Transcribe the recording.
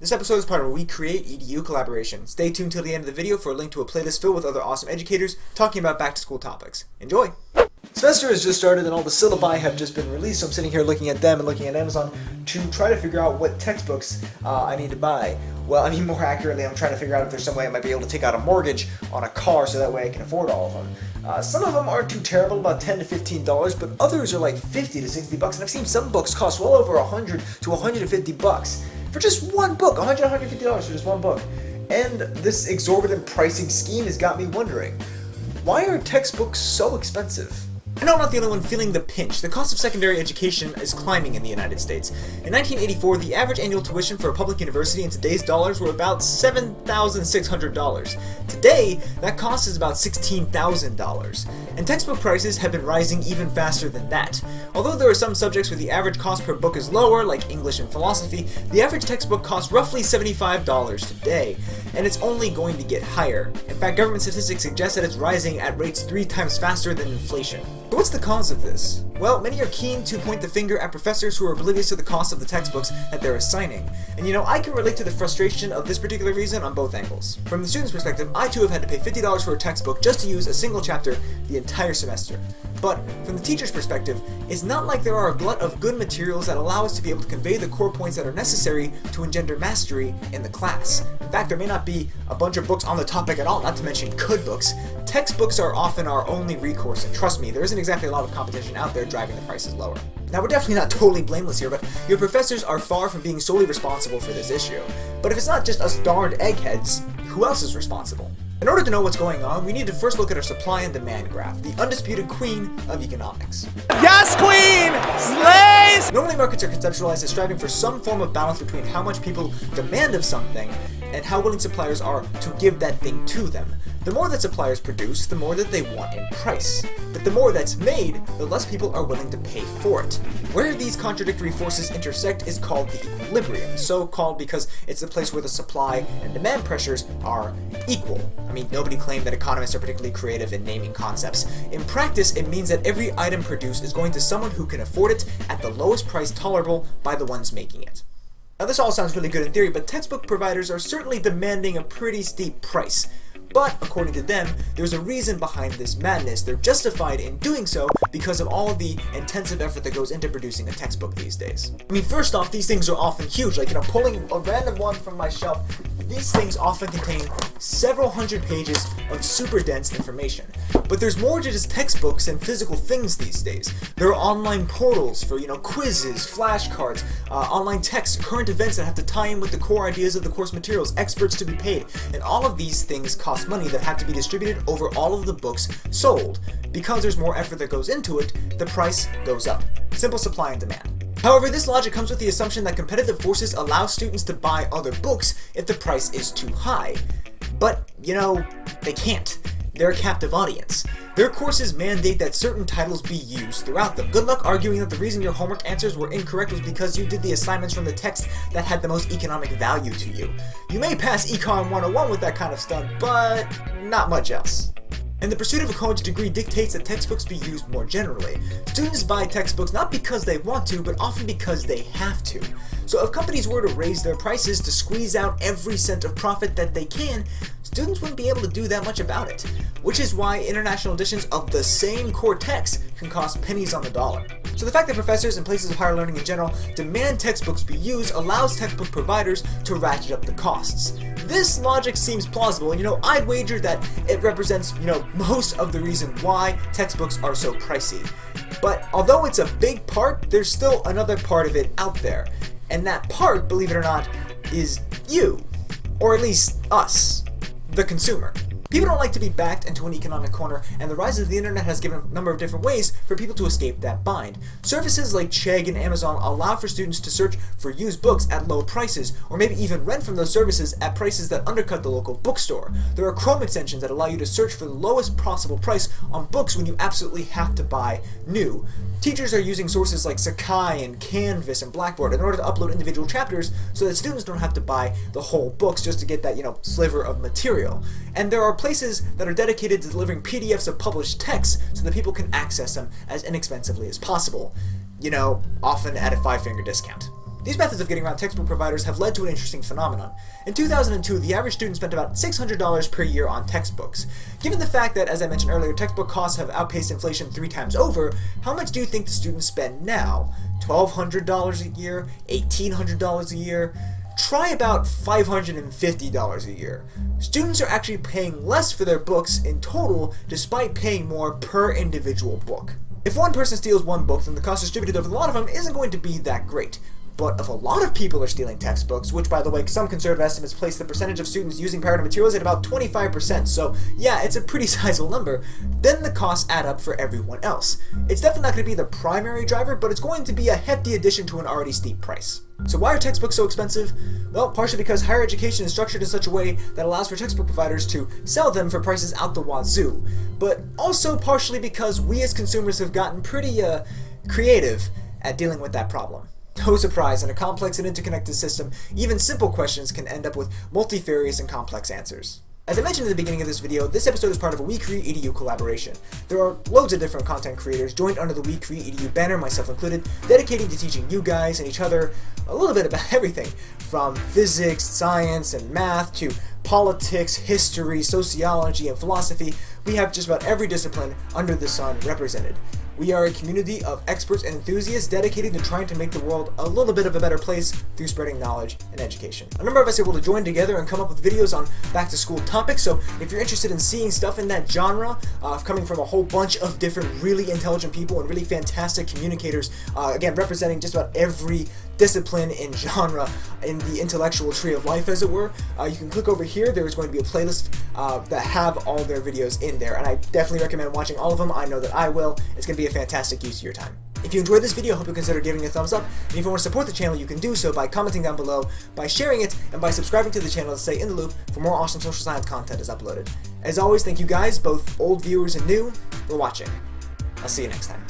This episode is part of a WeCreateEdu collaboration. Stay tuned till the end of the video for a link to a playlist filled with other awesome educators talking about back-to-school topics. Enjoy! Semester has just started and all the syllabi have just been released, so I'm sitting here looking at them and looking at Amazon to try to figure out what textbooks I need to buy. Well, I mean, more accurately, I'm trying to figure out if there's some way I might be able to take out a mortgage on a car so that way I can afford all of them. Some of them aren't too terrible, about $10 to $15, but others are like $50 to $60, and I've seen some books cost well over $100 to $150 for just one book, $100 to $150 for just one book. And this exorbitant pricing scheme has got me wondering, why are textbooks so expensive? I know I'm not the only one feeling the pinch. The cost of secondary education is climbing in the United States. In 1984, the average annual tuition for a public university in today's dollars were about $7,600. Today, that cost is about $16,000. And textbook prices have been rising even faster than that. Although there are some subjects where the average cost per book is lower, like English and philosophy, the average textbook costs roughly $75 today, and it's only going to get higher. In fact, government statistics suggest that it's rising at rates 3 times faster than inflation. So what's the cause of this? Well, many are keen to point the finger at professors who are oblivious to the cost of the textbooks that they're assigning. And you know, I can relate to the frustration of this particular reason on both angles. From the student's perspective, I too have had to pay $50 for a textbook just to use a single chapter the entire semester. But from the teacher's perspective, it's not like there are a glut of good materials that allow us to be able to convey the core points that are necessary to engender mastery in the class. In fact, there may not be a bunch of books on the topic at all, not to mention good books. Textbooks are often our only recourse, and trust me, there isn't exactly a lot of competition out there driving the prices lower. Now, we're definitely not totally blameless here, but your professors are far from being solely responsible for this issue. But if it's not just us darned eggheads, who else is responsible? In order to know what's going on, we need to first look at our supply and demand graph, the undisputed queen of economics. Yes, queen! Slays! Normally markets are conceptualized as striving for some form of balance between how much people demand of something and how willing suppliers are to give that thing to them. The more that suppliers produce, the more that they want in price. But the more that's made, the less people are willing to pay for it. Where these contradictory forces intersect is called the equilibrium, so called because it's the place where the supply and demand pressures are equal. I mean, nobody claimed that economists are particularly creative in naming concepts. In practice, it means that every item produced is going to someone who can afford it at the lowest price tolerable by the ones making it. Now, this all sounds really good in theory, but textbook providers are certainly demanding a pretty steep price. But, according to them, there's a reason behind this madness. They're justified in doing so because of all the intensive effort that goes into producing a textbook these days. I mean, first off, these things are often huge. Like, pulling a random one from my shelf, these things often contain several hundred pages of super dense information. But there's more to just textbooks and physical things these days. There are online portals for, quizzes, flashcards, online texts, current events that have to tie in with the core ideas of the course materials, experts to be paid, and all of these things cost money that have to be distributed over all of the books sold. Because there's more effort that goes into it, the price goes up. Simple supply and demand. However, this logic comes with the assumption that competitive forces allow students to buy other books if the price is too high. But, they can't. They're a captive audience. Their courses mandate that certain titles be used throughout them. Good luck arguing that the reason your homework answers were incorrect was because you did the assignments from the text that had the most economic value to you. You may pass Econ 101 with that kind of stuff, but not much else. And the pursuit of a college degree dictates that textbooks be used more generally. Students buy textbooks not because they want to, but often because they have to. So if companies were to raise their prices to squeeze out every cent of profit that they can, students wouldn't be able to do that much about it. Which is why international editions of the same core text can cost pennies on the dollar. So the fact that professors and places of higher learning in general demand textbooks be used allows textbook providers to ratchet up the costs. This logic seems plausible, and I'd wager that it represents, most of the reason why textbooks are so pricey. But although it's a big part, there's still another part of it out there. And that part, believe it or not, is you. Or at least us, the consumer. People don't like to be backed into an economic corner, and the rise of the internet has given a number of different ways for people to escape that bind. Services like Chegg and Amazon allow for students to search for used books at low prices, or maybe even rent from those services at prices that undercut the local bookstore. There are Chrome extensions that allow you to search for the lowest possible price on books when you absolutely have to buy new. Teachers are using sources like Sakai and Canvas and Blackboard in order to upload individual chapters so that students don't have to buy the whole books just to get that, sliver of material. And there are places that are dedicated to delivering PDFs of published texts so that people can access them as inexpensively as possible. Often at a 5-finger discount. These methods of getting around textbook providers have led to an interesting phenomenon. In 2002, the average student spent about $600 per year on textbooks. Given the fact that, as I mentioned earlier, textbook costs have outpaced inflation 3 times over, how much do you think the students spend now? $1,200 a year? $1,800 a year? Try about $550 a year. Students are actually paying less for their books in total, despite paying more per individual book. If one person steals one book, then the cost distributed over a lot of them isn't going to be that great. But if a lot of people are stealing textbooks, which by the way, some conservative estimates place the percentage of students using pirated materials at about 25%, so yeah, it's a pretty sizable number, then the costs add up for everyone else. It's definitely not going to be the primary driver, but it's going to be a hefty addition to an already steep price. So why are textbooks so expensive? Well, partially because higher education is structured in such a way that allows for textbook providers to sell them for prices out the wazoo, but also partially because we as consumers have gotten pretty creative at dealing with that problem. No surprise, in a complex and interconnected system, even simple questions can end up with multifarious and complex answers. As I mentioned in the beginning of this video, this episode is part of a WeCreateEdu collaboration. There are loads of different content creators joined under the WeCreateEdu banner, myself included, dedicating to teaching you guys and each other a little bit about everything, from physics, science, and math, to politics, history, sociology, and philosophy. We have just about every discipline under the sun represented. We are a community of experts and enthusiasts dedicated to trying to make the world a little bit of a better place through spreading knowledge and education. A number of us are able to join together and come up with videos on back-to-school topics, so if you're interested in seeing stuff in that genre, coming from a whole bunch of different really intelligent people and really fantastic communicators, again, representing just about every discipline and genre in the intellectual tree of life, as it were, you can click over here. There is going to be a playlist that have all their videos in there, and I definitely recommend watching all of them. I know that I will. It's going to be a fantastic use of your time. If you enjoyed this video, I hope you'll consider giving it a thumbs up, and if you want to support the channel, you can do so by commenting down below, by sharing it, and by subscribing to the channel to stay in the loop for more awesome social science content as uploaded. As always, thank you guys, both old viewers and new, for watching. I'll see you next time.